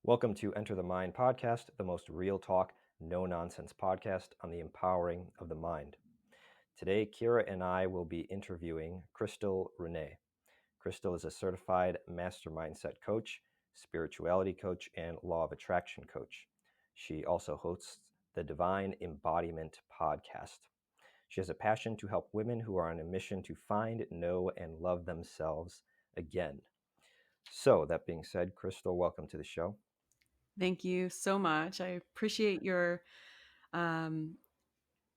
Welcome to Enter the Mind podcast, the most real talk, no nonsense podcast on the empowering of the mind. Today, Kyra and I will be interviewing Renae. Crystal is a certified master mindset coach, spirituality coach, and law of attraction coach. She also hosts the Divine Embodiment podcast. She has a passion to help women who are on a mission to find, know, and love themselves again. So, that being said, Crystal, welcome to the show. Thank you so much. I appreciate your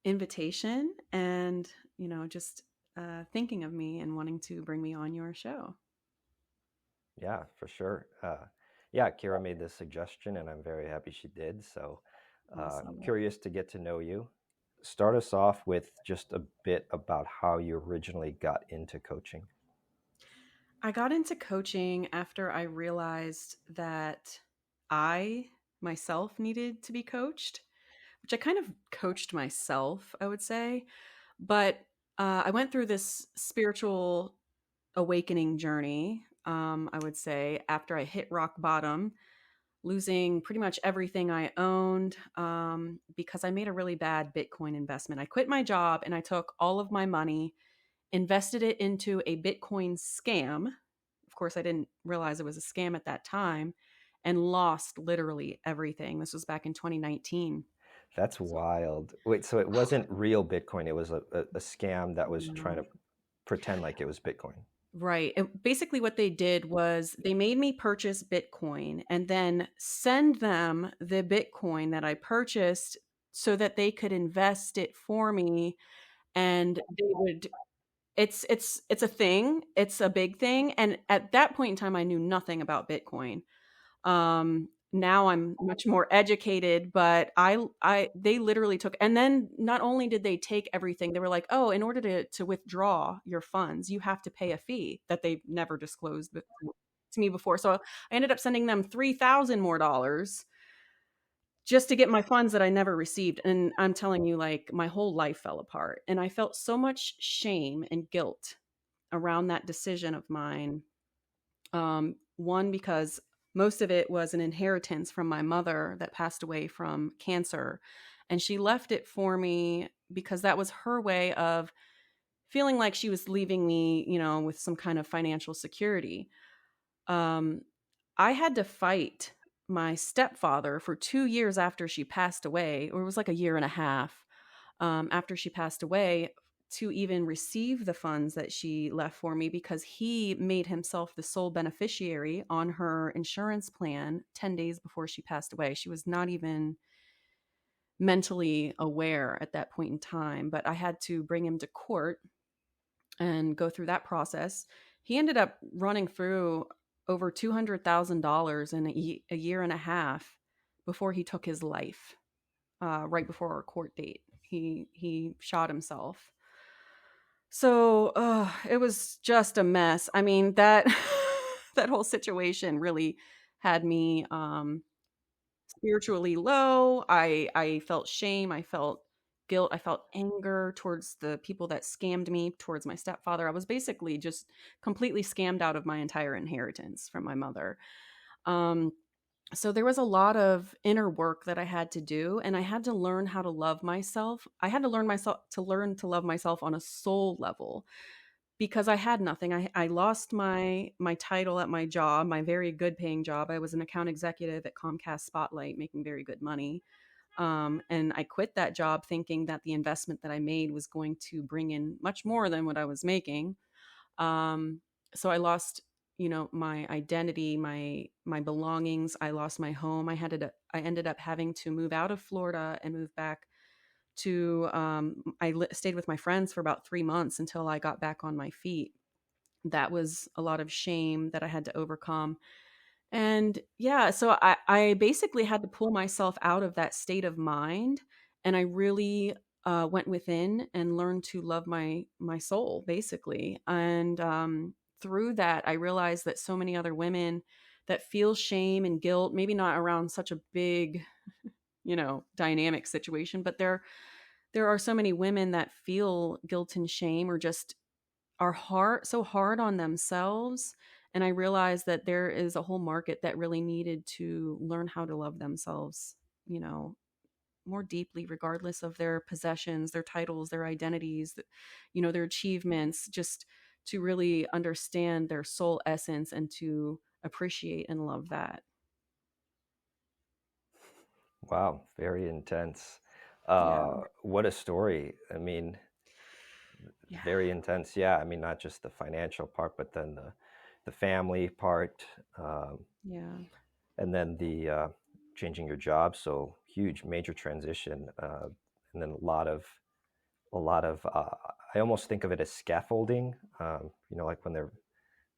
invitation and, just thinking of me and wanting to bring me on your show. Yeah, for sure. Kyra made this suggestion, and I'm very happy she did. So I'm Awesome. curious to get to know you. Start us off with just a bit about how you originally got into coaching. I got into coaching after I realized that I myself needed to be coached, which I kind of coached myself, I would say. But I went through this spiritual awakening journey, I would say, after I hit rock bottom, losing pretty much everything I owned because I made a really bad Bitcoin investment. I quit my job and I took all of my money, invested it into a Bitcoin scam. Of course, I didn't realize it was a scam at that time and lost literally everything. This was back in 2019. That's So, wild. Wait, so it wasn't real Bitcoin. It was a scam that was trying no. to pretend like it was Bitcoin. Right. And basically, what they did was they made me purchase Bitcoin and then send them the Bitcoin that I purchased so that they could invest it for me. And they would, it's a thing. It's a big thing. And at that point in time, I knew nothing about Bitcoin. Now I'm much more educated, but they literally took, and then not only did they take everything, they were like, oh, in order to withdraw your funds, you have to pay a fee that they've never disclosed to me before. So I ended up sending them $3,000 more just to get my funds that I never received. And I'm telling you, like, my whole life fell apart. And I felt so much shame and guilt around that decision of mine. One, because most of it was an inheritance from my mother that passed away from cancer. And she left it for me because that was her way of feeling like she was leaving me, with some kind of financial security. Um, I had to fight my stepfather for 2 years after she passed away, or it was like a year and a half after she passed away, to even receive the funds that she left for me because he made himself the sole beneficiary on her insurance plan 10 days before she passed away. She was not even mentally aware at that point in time, but I had to bring him to court and go through that process. He ended up running through over $200,000 in a year and a half before he took his life, right before our court date. He shot himself. So it was just a mess. I mean, that that whole situation really had me spiritually low. I felt shame. I felt guilt. I felt anger towards the people that scammed me, towards my stepfather. I was basically just completely scammed out of my entire inheritance from my mother. Um, so there was a lot of inner work that I had to do, and I had to learn how to love myself. I had to learn to love myself on a soul level because I had nothing. I lost my title at my job, my very good paying job. I was an account executive at Comcast Spotlight, making very good money. And I quit that job thinking that the investment that I made was going to bring in much more than what I was making. Um, so I lost, my identity, my belongings. I lost my home. I ended up having to move out of Florida and move back to. Stayed with my friends for about 3 months until I got back on my feet. That was a lot of shame that I had to overcome. And yeah, so I basically had to pull myself out of that state of mind, and I really went within and learned to love my soul, basically. And through that, I realized that so many other women that feel shame and guilt, maybe not around such a big, dynamic situation, but there are so many women that feel guilt and shame or just are so hard on themselves And I realized that there is a whole market that really needed to learn how to love themselves, you know, more deeply, regardless of their possessions, their titles, their identities, you know, their achievements, just to really understand their soul essence and to appreciate and love that. Wow, very intense. Yeah. What a story. I mean, Yeah. very intense. Yeah, I mean, not just the financial part, but then the family part, um, Yeah. and then the changing your job. So huge, major transition, and then a lot of. I almost think of it as scaffolding. Like when they're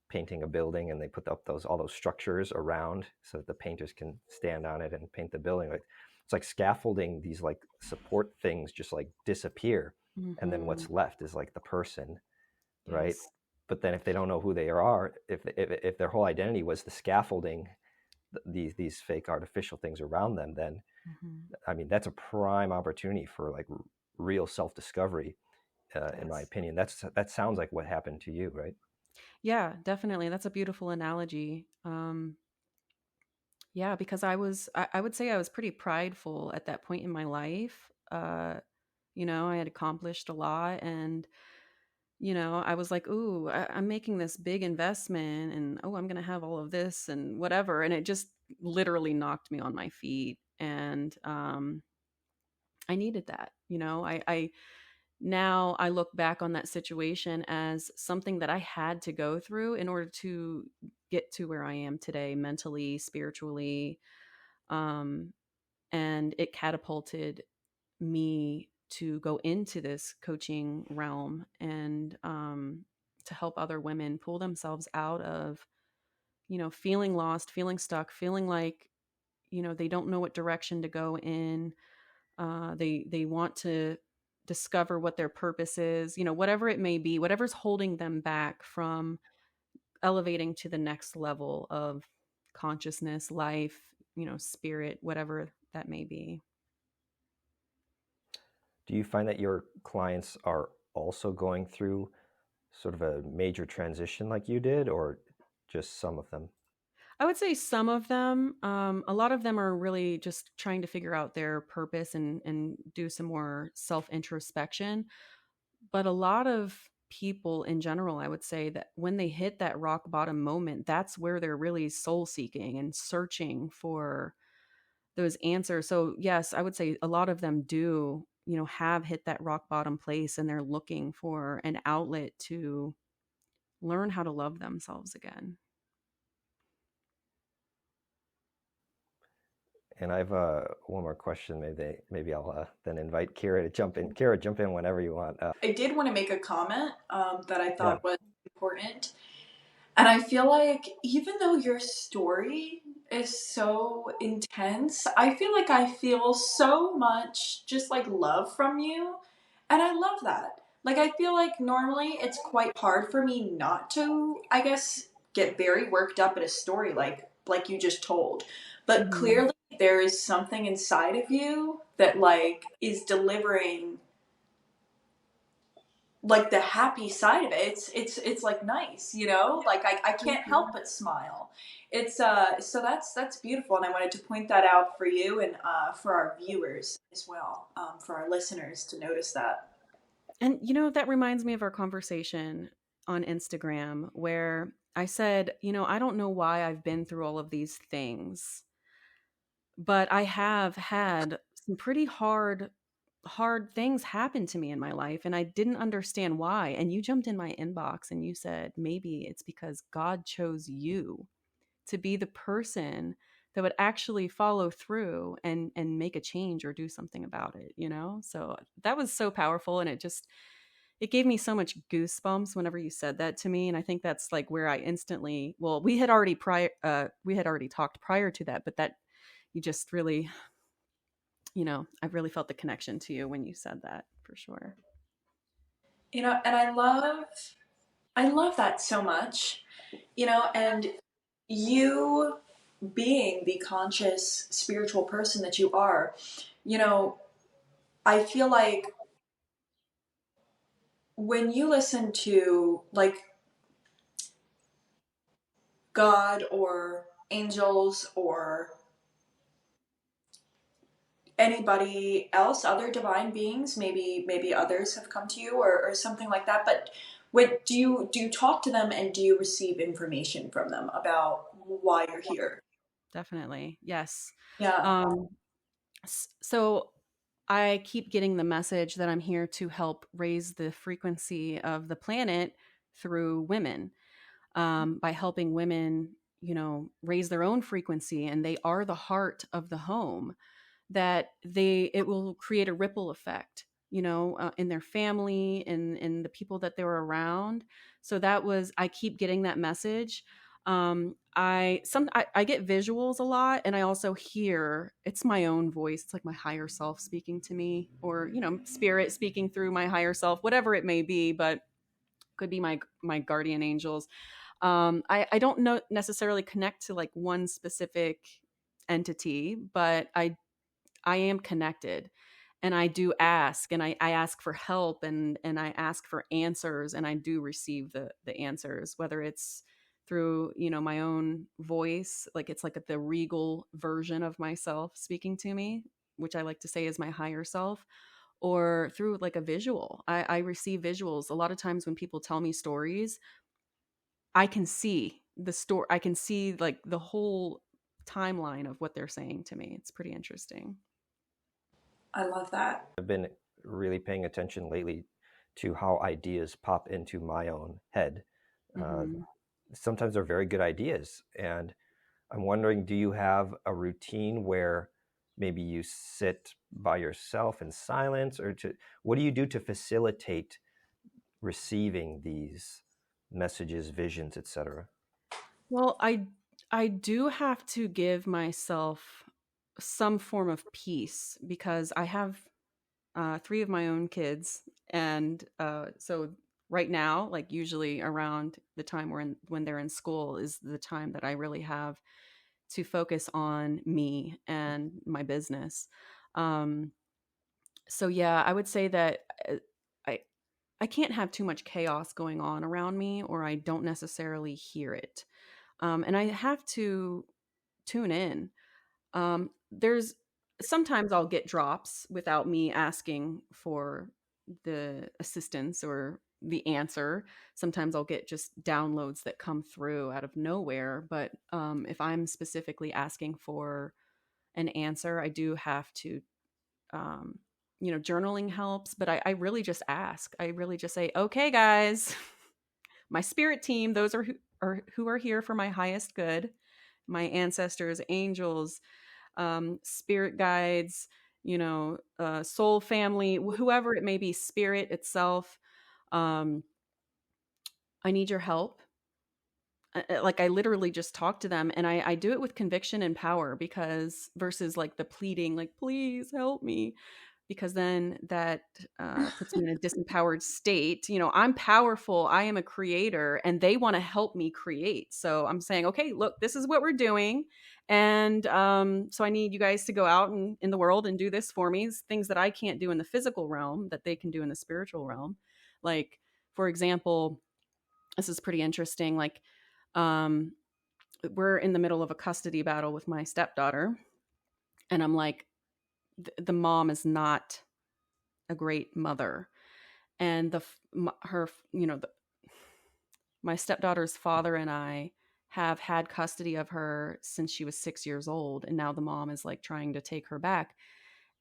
painting a building and they put up those all those structures around so that the painters can stand on it and paint the building. Like it's like scaffolding, these like support things just like disappear, and then Mm-hmm. what's left is like the person, right? Yes. But then if they don't know who they are, if their whole identity was the scaffolding, these fake artificial things around them, then Mm-hmm. I mean that's a prime opportunity for like real self discovery, in my Yes. opinion. That sounds like what happened to you, right? Yeah, definitely. That's a beautiful analogy. Yeah, because I would say I was pretty prideful at that point in my life. You know, I had accomplished a lot, and, you know, I was like, ooh, I'm making this big investment, and oh, I'm going to have all of this and whatever. And it just literally knocked me on my feet. And I needed that. You know, now I look back on that situation as something that I had to go through in order to get to where I am today, mentally, spiritually. Um, and it catapulted me to go into this coaching realm and to help other women pull themselves out of, you know, feeling lost, feeling stuck, feeling like, you know, they don't know what direction to go in. They want to discover what their purpose is, you know, whatever it may be, whatever's holding them back from elevating to the next level of consciousness, life, you know, spirit, whatever that may be. Do you find that your clients are also going through sort of a major transition like you did, or just some of them? I would say some of them. A lot of them are really just trying to figure out their purpose and do some more self introspection. But a lot of people in general, I would say that when they hit that rock bottom moment, that's where they're really soul seeking and searching for those answers. So yes, I would say a lot of them do, you know, have hit that rock bottom place, and they're looking for an outlet to learn how to love themselves again. And I've one more question. Maybe I'll then invite Kyra to jump in. Kyra, jump in whenever you want. I did want to make a comment that I Yeah, thought was important. And I feel like even though your story is so intense, I feel like I feel so much just like love from you. And I love that. Like, I feel like normally it's quite hard for me not to, I guess, get very worked up at a story like you just told. But Mm-hmm. clearly there is something inside of you that like is delivering like the happy side of it. It's like nice, you know, like I Thank can't help you. but smile. It's so that's beautiful, and I wanted to point that out for you and for our viewers as well, for our listeners to notice that. And you know, that reminds me of our conversation on Instagram where I said, you know, I don't know why I've been through all of these things, but I have had some pretty hard things happen to me in my life, and I didn't understand why. And you jumped in my inbox and you said maybe it's because God chose you to be the person that would actually follow through and make a change or do something about it, you know? So that was so powerful, and it gave me so much goosebumps whenever you said that to me. And I think that's like where I instantly, well, we had already talked prior to that, but that you just really, you know, I really felt the connection to you when you said that, for sure. You know, and I love that so much, you know, and you being the conscious spiritual person that you are, you know, I feel like when you listen to like God or angels or anybody else, other divine beings, maybe others have come to you or something like that. But what do you talk to them, and do you receive information from them about why you're here? Definitely. Yes. Yeah. Um, so I keep getting the message that I'm here to help raise the frequency of the planet through women, by helping women, raise their own frequency, and they are the heart of the home. That it will create a ripple effect, in their family and in the people that they're around. So I keep getting that message. I get visuals a lot, and I also hear, it's my own voice. It's like my higher self speaking to me, or spirit speaking through my higher self, whatever it may be, but could be my guardian angels. I don't know necessarily connect to like one specific entity, but I am connected, and I do ask, and I ask for help, and I ask for answers, and I do receive the answers, whether it's through, my own voice, like it's like the regal version of myself speaking to me, which I like to say is my higher self, or through like a visual. I receive visuals. A lot of times when people tell me stories, I can see the story. I can see like the whole timeline of what they're saying to me. It's pretty interesting. I love that. I've been really paying attention lately to how ideas pop into my own head. Mm-hmm. Sometimes they're very good ideas, and I'm wondering, do you have a routine where maybe you sit by yourself in silence, or what do you do to facilitate receiving these messages, visions, etc.? Well, I do have to give myself some form of peace, because I have three of my own kids, and so right now, like usually around the time when they're in school, is the time that I really have to focus on me and my business. Um, so yeah, I would say that I I can't have too much chaos going on around me, or I don't necessarily hear it. And I have to tune in. There's sometimes I'll get drops without me asking for the assistance or the answer. Sometimes I'll get just downloads that come through out of nowhere. But if I'm specifically asking for an answer, I do have to, um, journaling helps. But I really just ask. I really just say, okay, guys, my spirit team, those who are here for my highest good, my ancestors, angels, spirit guides, soul family, whoever it may be, spirit itself. Um, I need your help. Like I literally just talk to them, and I do it with conviction and power, because versus like the pleading, like, please help me, because then that puts me in a disempowered state. I'm powerful. I am a creator, and they want to help me create. So I'm saying, okay, look, this is what we're doing. And so I need you guys to go out in the world and do this for me. Things that I can't do in the physical realm that they can do in the spiritual realm. Like, for example, this is pretty interesting. Like, um, we're in the middle of a custody battle with my stepdaughter. And I'm like, the mom is not a great mother, and her my stepdaughter's father and I have had custody of her since she was 6 years old, and now the mom is like trying to take her back.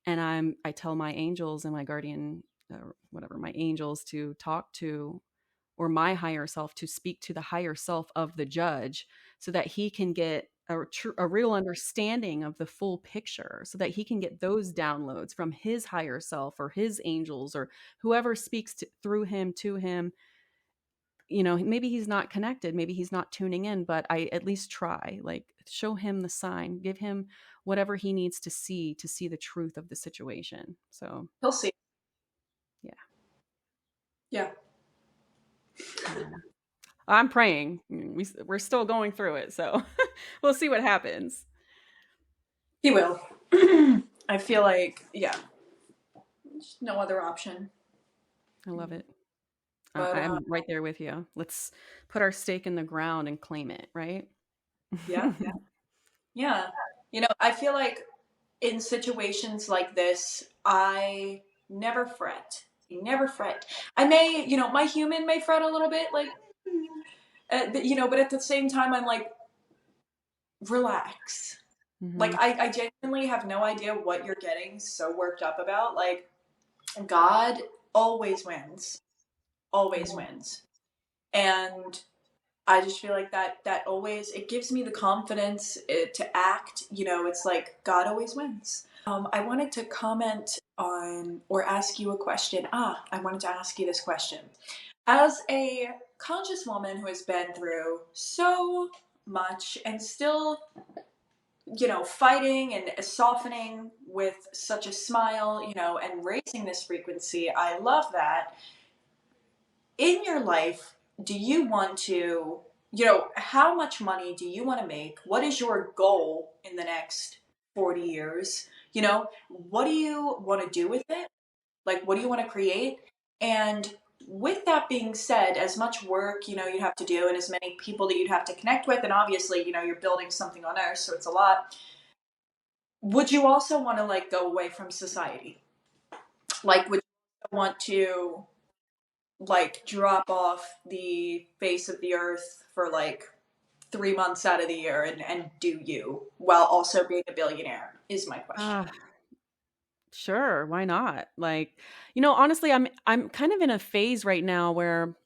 And I tell my angels and my guardian, whatever, my angels to talk to, or my higher self to speak to the higher self of the judge, so that he can get a real understanding of the full picture, so that he can get those downloads from his higher self or his angels or whoever speaks through him to him. Maybe he's not connected, maybe he's not tuning in, but I at least try, like, show him the sign, give him whatever he needs to see the truth of the situation. So He'll see. yeah. Yeah. Yeah. I'm praying. We're still going through it, so we'll see what happens. He will. I feel like, yeah, there's no other option. I love it. But I'm right there with you. Let's put our stake in the ground and claim it, right? Yeah. Yeah. I feel like in situations like this, I never fret. Never fret. I may, my human may fret a little bit, like, but at the same time, I'm like, relax. Like, Hmm. I genuinely have no idea what you're getting so worked up about. Like, God always wins, always wins. And I just feel like that always it gives me the confidence to act. It's like God always wins. I wanted to comment on or ask you a question. I wanted to ask you this question. As a conscious woman who has been through so much and still, fighting and softening with such a smile, and raising this frequency, I love that. In your life, do you want to, how much money do you want to make? What is your goal in the next 40 years? What do you want to do with it? Like, what do you want to create? And with that being said, as much work, you'd have to do and as many people that you'd have to connect with, and obviously, you're building something on earth, so it's a lot. Would you also want to like go away from society? Like, would you want to like drop off the face of the earth for like 3 months out of the year and do you while also being a billionaire is my question. Ah, sure, why not? Like, honestly, I'm kind of in a phase right now where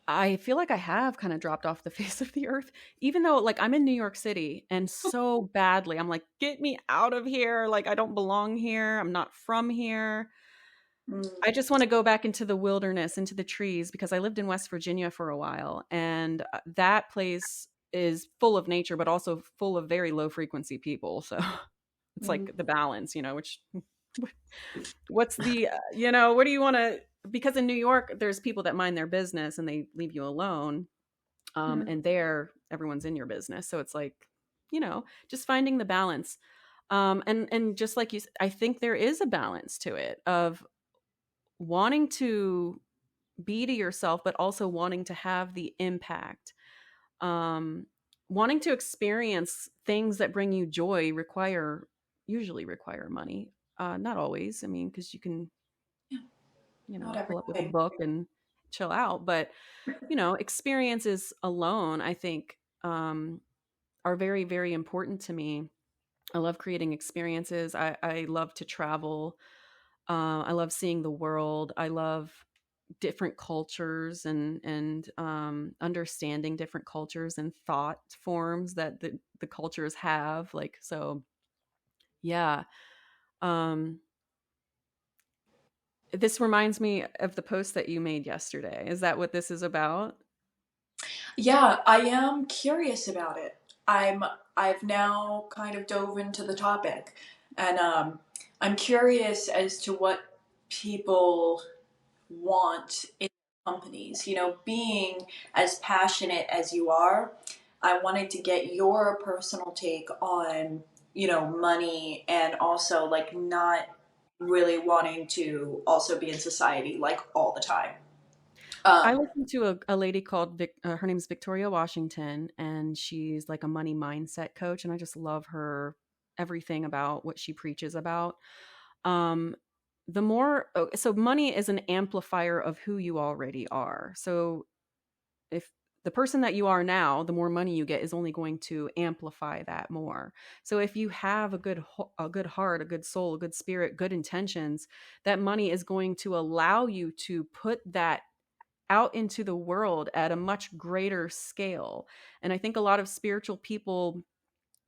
I feel like I have kind of dropped off the face of the earth, even though like I'm in New York City and so badly. I'm like, get me out of here. Like, I don't belong here. I'm not from here. Mm. I just want to go back into the wilderness, into the trees, because I lived in West Virginia for a while. And that place is full of nature, but also full of very low frequency people. So it's Mm. like the balance, which what's the, what do you want to, because in New York, there's people that mind their business and they leave you alone. Mm. And there, everyone's in your business. So it's like, just finding the balance. And just like I think there is a balance to it of wanting to be to yourself, but also wanting to have the impact. Um, Wanting to experience things that bring you joy usually require money. Not always. I mean, because you can, Yeah, not every pull up with a day. book and chill out. But, experiences alone, I think, are very, very important to me. I love creating experiences. I love to travel. I love seeing the world. I love different cultures and understanding different cultures and thought forms that the cultures have. Like, so yeah. Um, this reminds me of the post that you made yesterday. Is that what this is about? Yeah, I am curious about it. I've now kind of dove into the topic, and I'm curious as to what people want in companies. Being as passionate as you are, I wanted to get your personal take on, money and also like not really wanting to also be in society like all the time. I Um, listened to a lady called her name's Victoria Washington, and she's like a money mindset coach, and I just love her everything about what she preaches about. Um, so money is an amplifier of who you already are. So if the person that you are now, the more money you get is only going to amplify that more. So if you have a good heart, a good soul, a good spirit, good intentions, that money is going to allow you to put that out into the world at a much greater scale. And I think a lot of spiritual people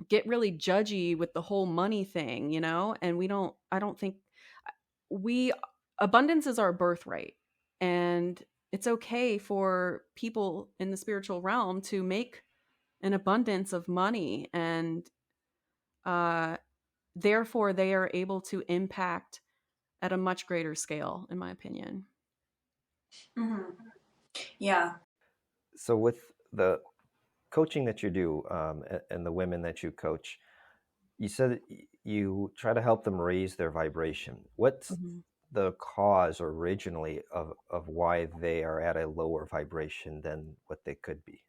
get really judgy with the whole money thing, and I don't think we abundance is our birthright. And it's okay for people in the spiritual realm to make an abundance of money, and uh therefore they are able to impact at a much greater scale, in my opinion. mhm. Yeah. So with the coaching that you do and the women that you coach, you said you try to help them raise their vibration. What's Mhm. the cause originally of why they are at a lower vibration than what they could be?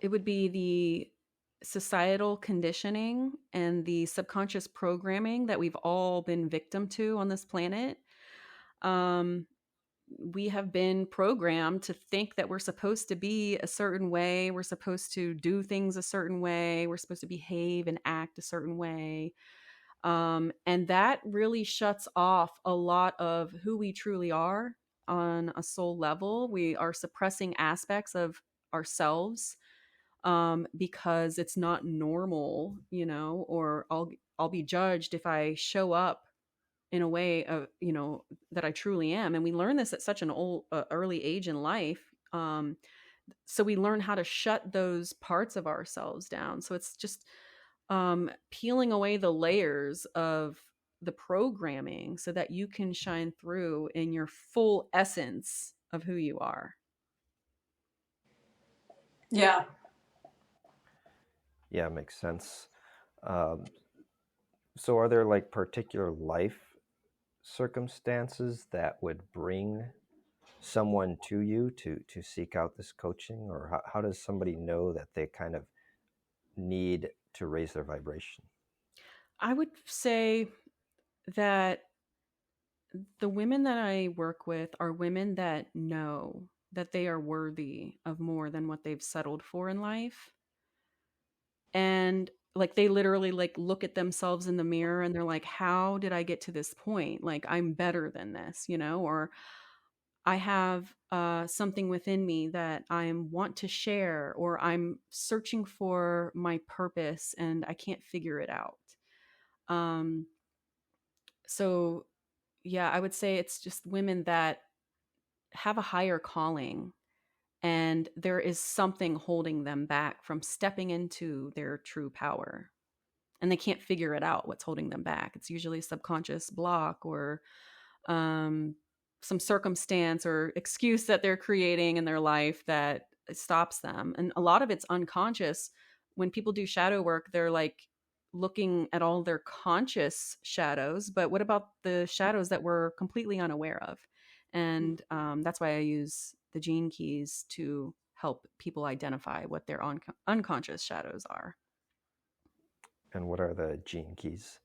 it would be the societal conditioning and the subconscious programming that we've all been victim to on this planet. Um, we have been programmed to think that we're supposed to be a certain way. We're supposed to do things a certain way. We're supposed to behave and act a certain way. And that really shuts off a lot of who we truly are on a soul level. We are suppressing aspects of ourselves because it's not normal, or I'll be judged if I show up in a way of that I truly am. And we learn this at such an early age in life. So we learn how to shut those parts of ourselves down. So it's just peeling away the layers of the programming so that you can shine through in your full essence of who you are. Yeah. Yeah, makes sense. So are there like particular life circumstances that would bring someone to you to seek out this coaching, or how does somebody know that they kind of need to raise their vibration? I would say that the women that I work with are women that know that they are worthy of more than what they've settled for in life. And like they literally like look at themselves in the mirror and they're like, how did I get to this point? Like I'm better than this, or I have something within me that I want to share, or I'm searching for my purpose and I can't figure it out. Um, so yeah, I would say it's just women that have a higher calling and there is something holding them back from stepping into their true power. And they can't figure it out, what's holding them back. It's usually a subconscious block or um, some circumstance or excuse that they're creating in their life that stops them. And a lot of it's unconscious. When people do shadow work, they're like looking at all their conscious shadows, but what about the shadows that we're completely unaware of? And that's why I use the gene keys to help people identify what their unconscious shadows are. And what are the gene keys?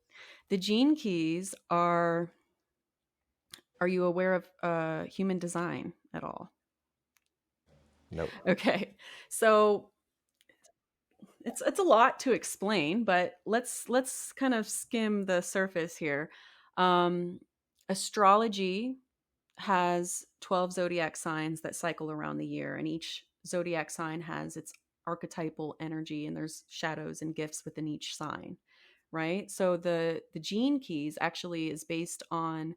The gene keys are you aware of human design at all? Nope. Okay. So it's a lot to explain, but let's kind of skim the surface here. Astrology has 12 zodiac signs that cycle around the year, and each zodiac sign has its archetypal energy, and there's shadows and gifts within each sign, right? So the gene keys actually is based on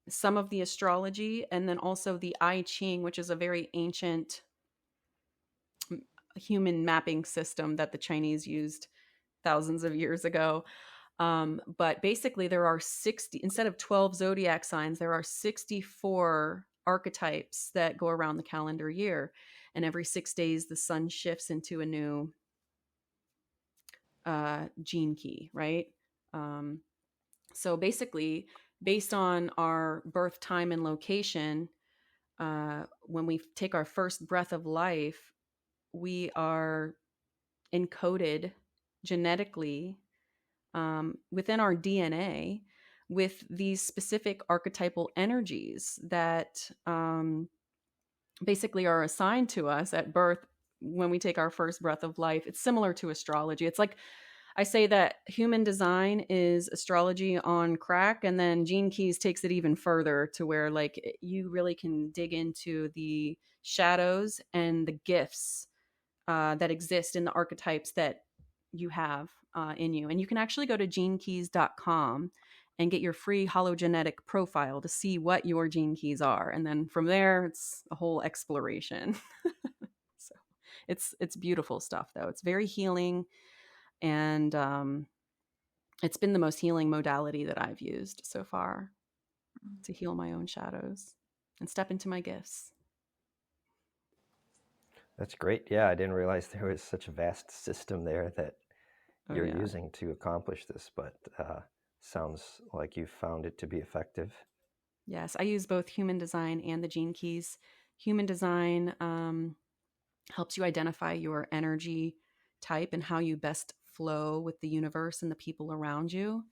some of the astrology and then also the I Ching, which is a very ancient human mapping system that the Chinese used thousands of years ago. But basically, there are 60, instead of 12 zodiac signs, there are 64 archetypes that go around the calendar year. And every 6 days, the sun shifts into a new gene key, right? So basically, based on our birth time and location, when we take our first breath of life, we are encoded genetically within our DNA with these specific archetypal energies that basically are assigned to us at birth when we take our first breath of life. It's similar to astrology. It's like I say that human design is astrology on crack, and then Gene Keys takes it even further to where like you really can dig into the shadows and the gifts that exist in the archetypes that you have in you. And you can actually go to genekeys.com and get your free hologenetic profile to see what your gene keys are. And then from there, it's a whole exploration. So it's beautiful stuff, though. It's very healing. And it's been the most healing modality that I've used so far to heal my own shadows and step into my gifts. That's great. Yeah, I didn't realize there was such a vast system there that you're using to accomplish this, but sounds like you found it to be effective. Yes, I use both human design and the gene keys. Human design helps you identify your energy type and how you best flow with the universe and the people around you.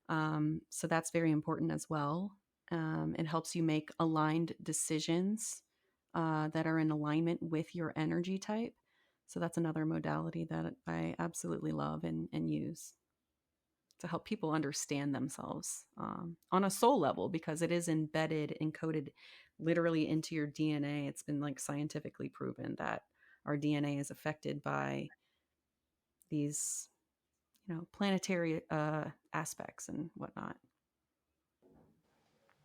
So that's very important as well. It helps you make aligned decisions that are in alignment with your energy type. So that's another modality that I absolutely love and use to help people understand themselves on a soul level, because it is embedded, encoded literally into your DNA. It's been like scientifically proven that our DNA is affected by these, planetary aspects and whatnot.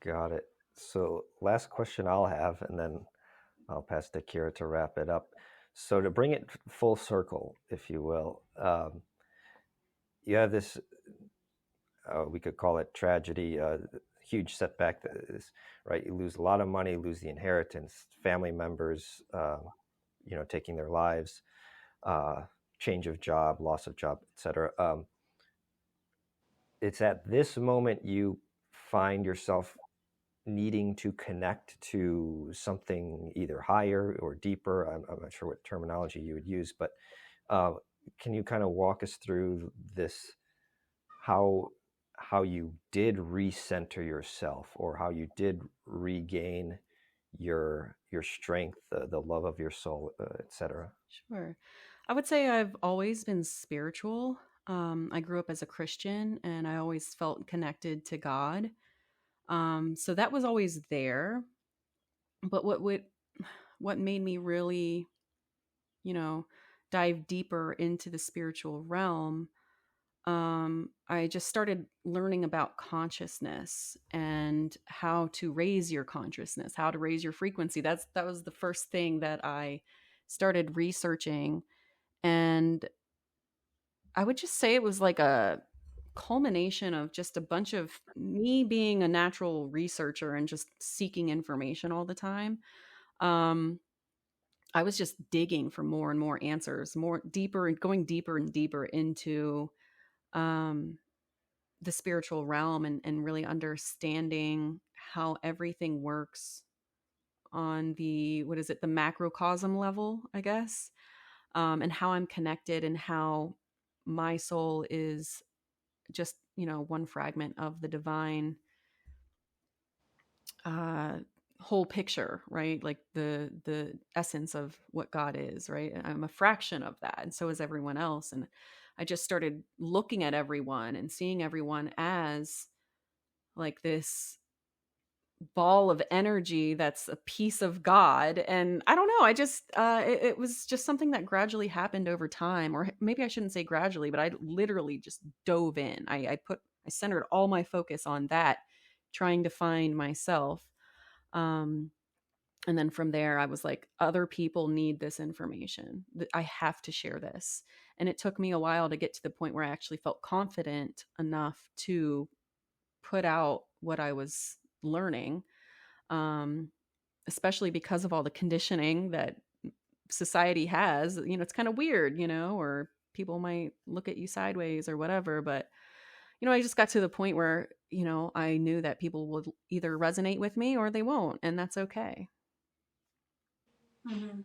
Got it. So last question I'll have, and then I'll pass to Kyra to wrap it up. So to bring it full circle, if you will, you have this, we could call it tragedy, huge setback, that is, right? You lose a lot of money, lose the inheritance, family members, taking their lives, change of job, loss of job, etc. It's at this moment you find yourself needing to connect to something either higher or deeper. I'm not sure what terminology you would use, but can you kind of walk us through this, how you did recenter yourself, or how you did regain your strength, the love of your soul, etc.? Sure. I would say I've always been spiritual. I grew up as a Christian and I always felt connected to God. So that was always there. But what made me really, you know, dive deeper into the spiritual realm, I just started learning about consciousness and how to raise your consciousness, how to raise your frequency. That was the first thing that I started researching. And I would just say it was like a culmination of just a bunch of me being a natural researcher and just seeking information all the time. Um, I was just digging for more and more answers, more deeper and going deeper and deeper into um, the spiritual realm, and really understanding how everything works on the, what is it, the macrocosm level, I guess, and how I'm connected and how my soul is just, one fragment of the divine uh whole picture, right? Like the essence of what God is, right? And I'm a fraction of that, and so is everyone else. And I just started looking at everyone and seeing everyone as like this ball of energy that's a piece of God. And I don't know, I just it was just something that gradually happened over time, or maybe I shouldn't say gradually, but I literally just dove in. I centered all my focus on that, trying to find myself. um and then from there I was like, other people need this information, I have to share this. And it took me a while to get to the point where I actually felt confident enough to put out what I was learning, um, especially because of all the conditioning that society has. It's kind of weird, or people might look at you sideways or whatever. But, I just got to the point where, I knew that people would either resonate with me or they won't. And that's okay. Mm-hmm.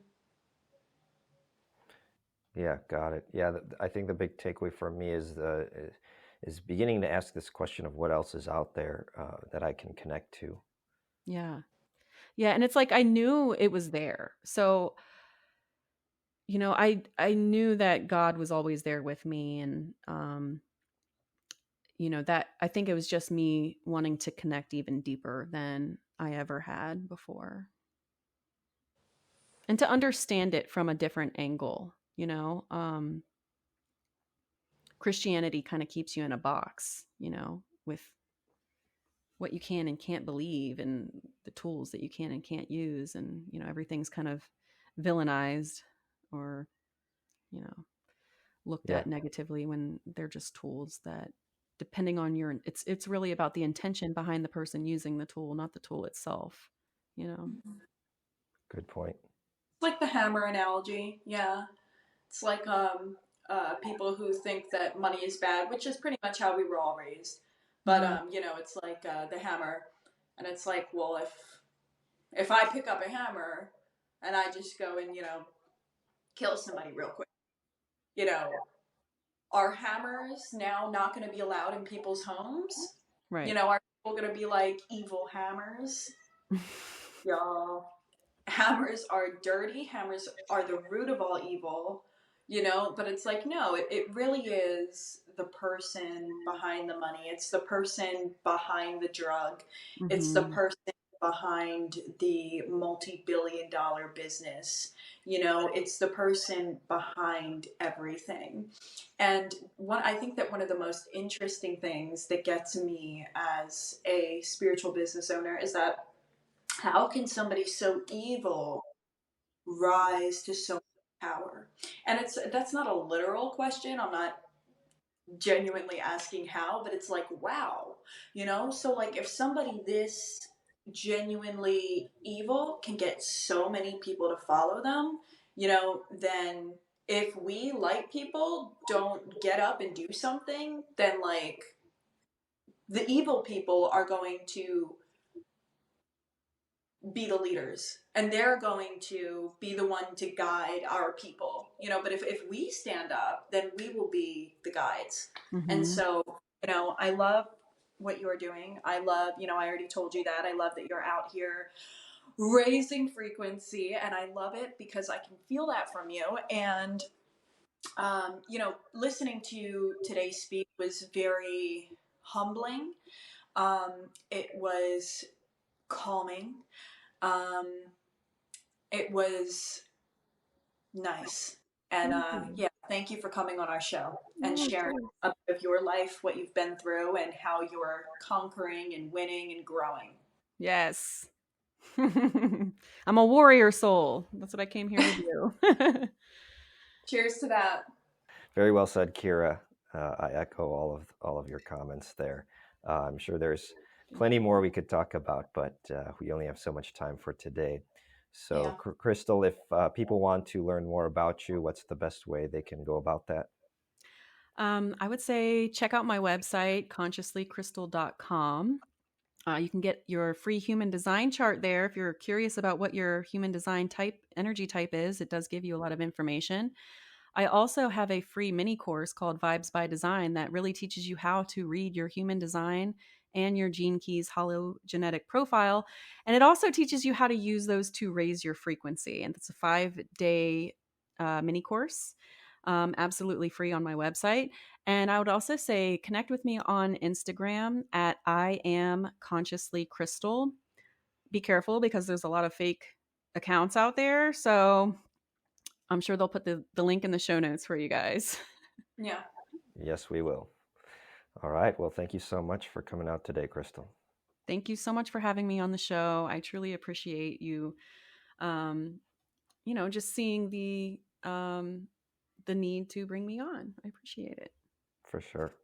Yeah, got it. Yeah, I think the big takeaway for me is beginning to ask this question of what else is out there that I can connect to. Yeah. Yeah. And it's like, I knew it was there. So, I knew that God was always there with me. And, that I think it was just me wanting to connect even deeper than I ever had before, and to understand it from a different angle. Christianity kind of keeps you in a box, with what you can and can't believe and the tools that you can and can't use. And, everything's kind of villainized, or, you know, looked Yeah, at negatively, when they're just tools that, depending on it's really about the intention behind the person using the tool, not the tool itself, you know. good point. It's like the hammer analogy. Yeah. It's like people who think that money is bad, which is pretty much how we were all raised. But Mm-hmm. it's like the hammer, and it's like, well, if I pick up a hammer and I just go and kill somebody real quick. You know, are hammers now not going to be allowed in people's homes? Right. Are people going to be like evil hammers? Y'all, hammers are dirty. Hammers are the root of all evil. But it's like, no, it really is the person behind the money. It's the person behind the drug. It's the Mm-hmm. person behind the multi-billion-dollar business. It's the person behind everything. And I think that one of the most interesting things that gets me as a spiritual business owner is that how can somebody so evil rise to so much power? And that's not a literal question. I'm not genuinely asking how, but it's like, wow, So like, if somebody this genuinely evil can get so many people to follow them, then if we, like, people don't get up and do something, then like the evil people are going to be the leaders, and they're going to be the one to guide our people, but if we stand up, then we will be the guides. And Mm-hmm. so, I love what you're doing. I love, I already told you that I love that you're out here raising frequency, and I love it because I can feel that from you. And listening to you today speak was very humbling. It was calming. um It was nice. And Thank you. yeah, thank you for coming on our show and Oh, of sharing course. a bit of your life, what you've been through, and how you're conquering and winning and growing. Yes. I'm a warrior soul. That's what I came here to do. Cheers to that. Very well said, Kyra. I echo all of your comments there. I'm sure there's plenty more we could talk about, but we only have so much time for today. So, Yeah. Crystal, if people want to learn more about you, what's the best way they can go about that? I would say check out my website, consciouslycrystal.com. You can get your free human design chart there if you're curious about what your human design energy type is. It does give you a lot of information. I also have a free mini course called Vibes by Design that really teaches you how to read your human design and your Gene Keys hologenetic profile. And it also teaches you how to use those to raise your frequency. And it's a 5-day mini course, absolutely free on my website. And I would also say connect with me on Instagram at I am consciously crystal. Be careful because there's a lot of fake accounts out there. So I'm sure they'll put the link in the show notes for you guys. Yeah. Yes, we will. All right. Well, thank you so much for coming out today, Crystal. Thank you so much for having me on the show. I truly appreciate you, um, just seeing the need to bring me on. I appreciate it. For sure.